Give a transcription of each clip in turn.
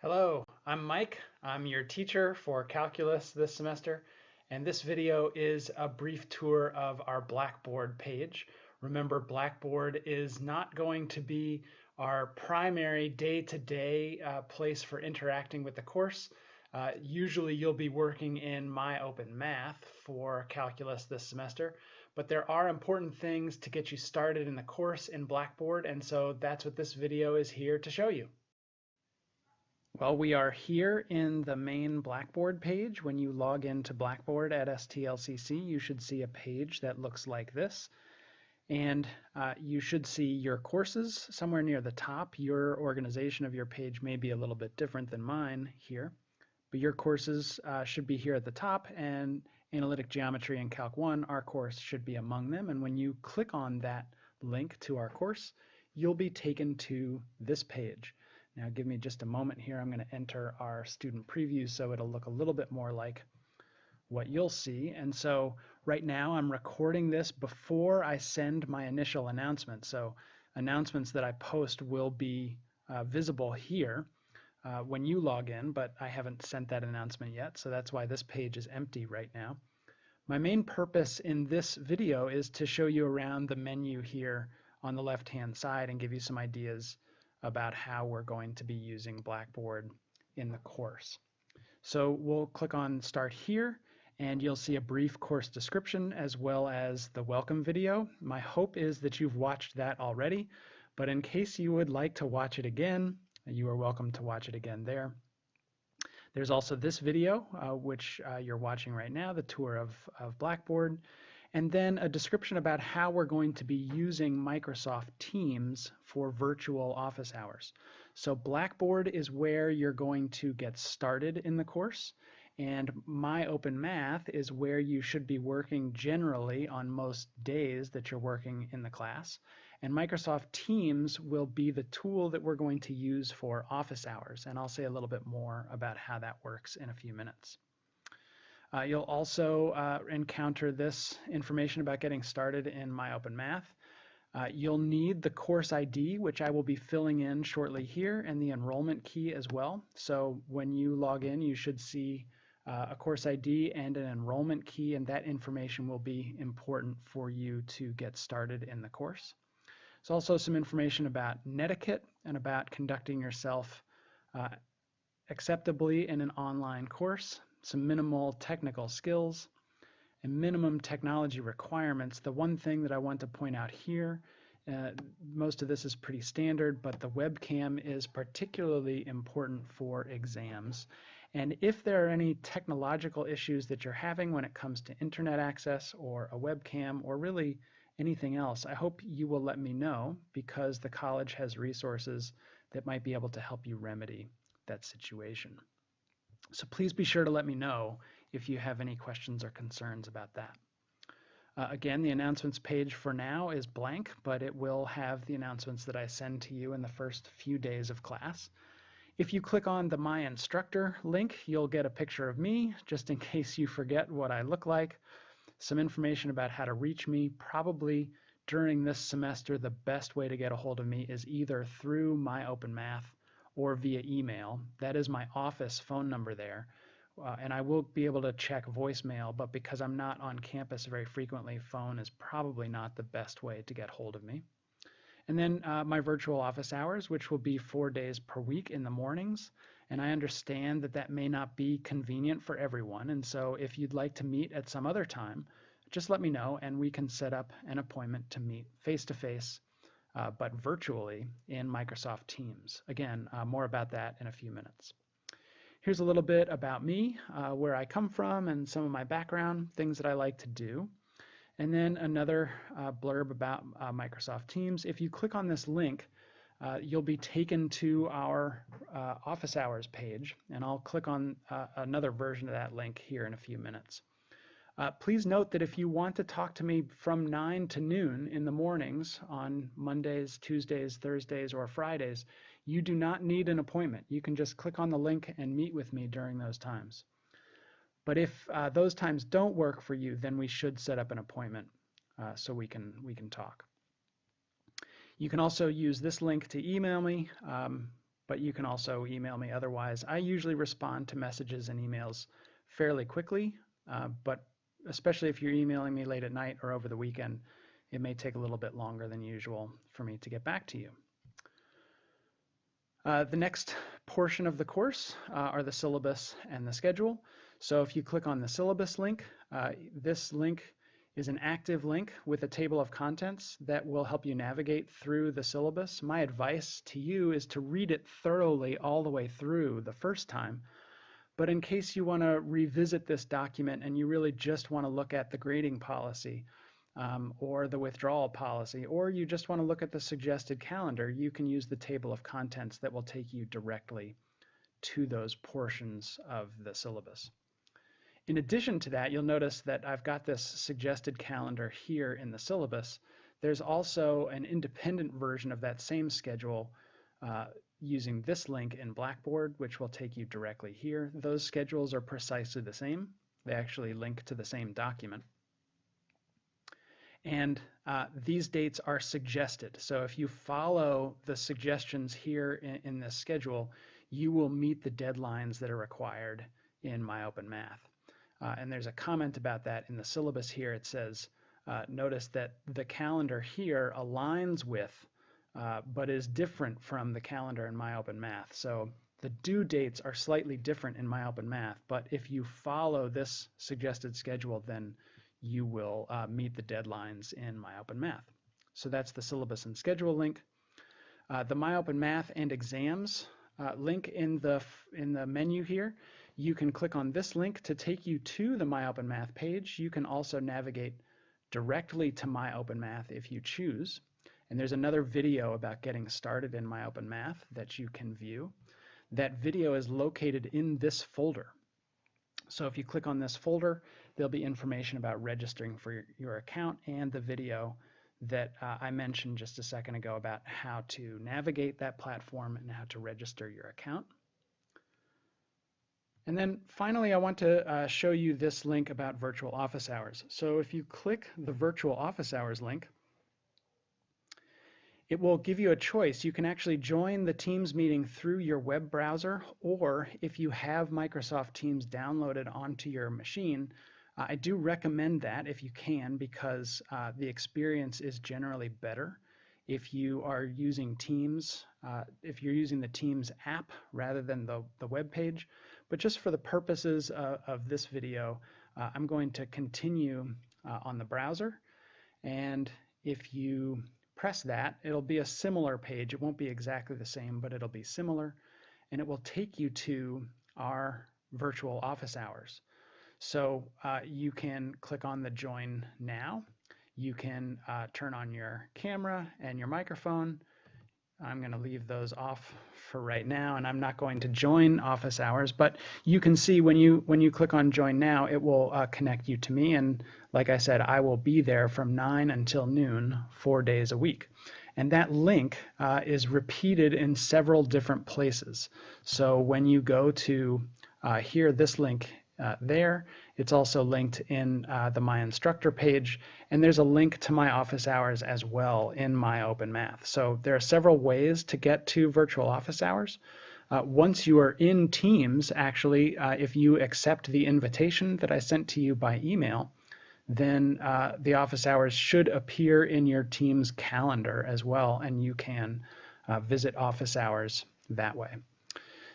Hello, I'm Mike. I'm your teacher for calculus this semester, and this video is a brief tour of our Blackboard page. Remember, Blackboard is not going to be our primary day-to-day place for interacting with the course. Usually you'll be working in My Open Math for calculus this semester, but there are important things to get you started in the course in Blackboard, and so that's what this video is here to show you. Well, we are here in the main Blackboard page. When you log into Blackboard at STLCC, you should see a page that looks like this. And you should see your courses somewhere near the top. Your organization of your page may be a little bit different than mine here. But your courses should be here at the top, and Analytic Geometry and Calc 1, our course, should be among them. And when you click on that link to our course, you'll be taken to this page. Now give me just a moment here. I'm going to enter our student preview so it'll look a little bit more like what you'll see. And so right now I'm recording this before I send my initial announcement. So announcements that I post will be visible here when you log in, but I haven't sent that announcement yet, so that's why this page is empty right now. My main purpose in this video is to show you around the menu here on the left-hand side and give you some ideas about how we're going to be using Blackboard in the course. So we'll click on Start Here, and you'll see a brief course description as well as the welcome video. My hope is that you've watched that already, but in case you would like to watch it again, you are welcome to watch it again there. There's also this video, which you're watching right now, the tour of Blackboard, and then a description about how we're going to be using Microsoft Teams for virtual office hours. So Blackboard is where you're going to get started in the course, and My Open Math is where you should be working generally on most days that you're working in the class. And Microsoft Teams will be the tool that we're going to use for office hours, and I'll say a little bit more about how that works in a few minutes. You'll also encounter this information about getting started in My Open Math. You'll need the course ID, which I will be filling in shortly here, and the enrollment key as well. So when you log in, you should see a course ID and an enrollment key, and that information will be important for you to get started in the course. There's also some information about netiquette and about conducting yourself acceptably in an online course, some minimal technical skills, and minimum technology requirements. The one thing that I want to point out here, most of this is pretty standard, but the webcam is particularly important for exams. And if there are any technological issues that you're having when it comes to internet access or a webcam or really anything else, I hope you will let me know, because the college has resources that might be able to help you remedy that situation. So please be sure to let me know if you have any questions or concerns about that. Again, the announcements page for now is blank, but it will have the announcements that I send to you in the first few days of class. If you click on the My Instructor link, you'll get a picture of me, just in case you forget what I look like. Some information about how to reach me. Probably during this semester, the best way to get a hold of me is either through My Open Math or via email. That is my office phone number there. And I will be able to check voicemail, but because I'm not on campus very frequently, phone is probably not the best way to get hold of me. And then my virtual office hours, which will be 4 days per week in the mornings. And I understand that that may not be convenient for everyone. And so if you'd like to meet at some other time, just let me know and we can set up an appointment to meet face-to-face, but virtually in Microsoft Teams. Again, more about that in a few minutes. Here's a little bit about me, where I come from and some of my background, things that I like to do. And then another blurb about Microsoft Teams. If you click on this link, you'll be taken to our office hours page, and I'll click on another version of that link here in a few minutes. Please note that if you want to talk to me from 9 to noon in the mornings on Mondays, Tuesdays, Thursdays, or Fridays, you do not need an appointment. You can just click on the link and meet with me during those times. But if those times don't work for you, then we should set up an appointment so we can talk. You can also use this link to email me, but you can also email me otherwise. I usually respond to messages and emails fairly quickly, but especially if you're emailing me late at night or over the weekend, it may take a little bit longer than usual for me to get back to you. The next portion of the course are the syllabus and the schedule. So if you click on the syllabus link, this link is an active link with a table of contents that will help you navigate through the syllabus. My advice to you is to read it thoroughly all the way through the first time. But in case you want to revisit this document and you really just want to look at the grading policy or the withdrawal policy, or you just want to look at the suggested calendar, you can use the table of contents that will take you directly to those portions of the syllabus. In addition to that, you'll notice that I've got this suggested calendar here in the syllabus. There's also an independent version of that same schedule using this link in Blackboard, which will take you directly here. Those schedules are precisely the same. They actually link to the same document. And these dates are suggested. So if you follow the suggestions here in this schedule, you will meet the deadlines that are required in MyOpenMath. And there's a comment about that in the syllabus here. It says, notice that the calendar here aligns with, but is different from the calendar in MyOpenMath. So the due dates are slightly different in MyOpenMath, but if you follow this suggested schedule, then you will meet the deadlines in MyOpenMath. So that's the syllabus and schedule link. The MyOpenMath and exams link in the menu here. You can click on this link to take you to the MyOpenMath page. You can also navigate directly to MyOpenMath if you choose. And there's another video about getting started in MyOpenMath that you can view. That video is located in this folder. So if you click on this folder, there'll be information about registering for your account and the video that I mentioned just a second ago about how to navigate that platform and how to register your account. And then finally, I want to show you this link about virtual office hours. So if you click the virtual office hours link, it will give you a choice. You can actually join the Teams meeting through your web browser, or if you have Microsoft Teams downloaded onto your machine, I do recommend that if you can, because the experience is generally better if you are using Teams, if you're using the Teams app rather than the web page. But just for the purposes of this video, I'm going to continue on the browser. And if you press that, it'll be a similar page. It won't be exactly the same, but it'll be similar. And it will take you to our virtual office hours. So you can click on the Join Now. You can turn on your camera and your microphone. I'm going to leave those off for right now, and I'm not going to join office hours, but you can see when you click on Join Now, it will connect you to me, and like I said, I will be there from 9 until noon, 4 days a week. And that link is repeated in several different places. So when you go to here, this link there, it's also linked in the My Instructor page, and there's a link to my office hours as well in MyOpenMath. So there are several ways to get to virtual office hours. Once you are in Teams, actually, if you accept the invitation that I sent to you by email, then the office hours should appear in your Teams calendar as well, and you can visit office hours that way.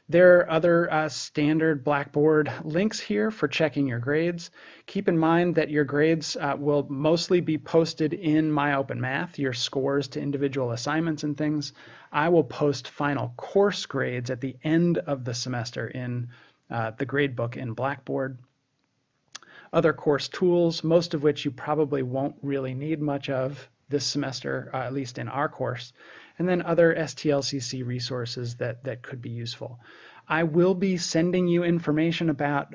There are other standard Blackboard links here for checking your grades. Keep in mind that your grades will mostly be posted in MyOpenMath, your scores to individual assignments and things. I will post final course grades at the end of the semester in the gradebook in Blackboard. Other course tools, most of which you probably won't really need much of this semester, at least in our course, and then other STLCC resources that could be useful. I will be sending you information about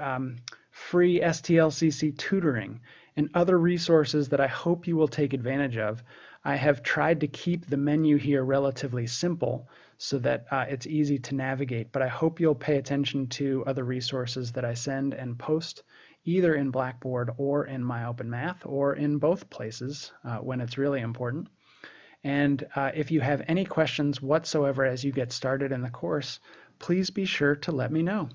free STLCC tutoring and other resources that I hope you will take advantage of. I have tried to keep the menu here relatively simple so that it's easy to navigate, but I hope you'll pay attention to other resources that I send and post either in Blackboard or in MyOpenMath or in both places when it's really important. And if you have any questions whatsoever as you get started in the course, please be sure to let me know.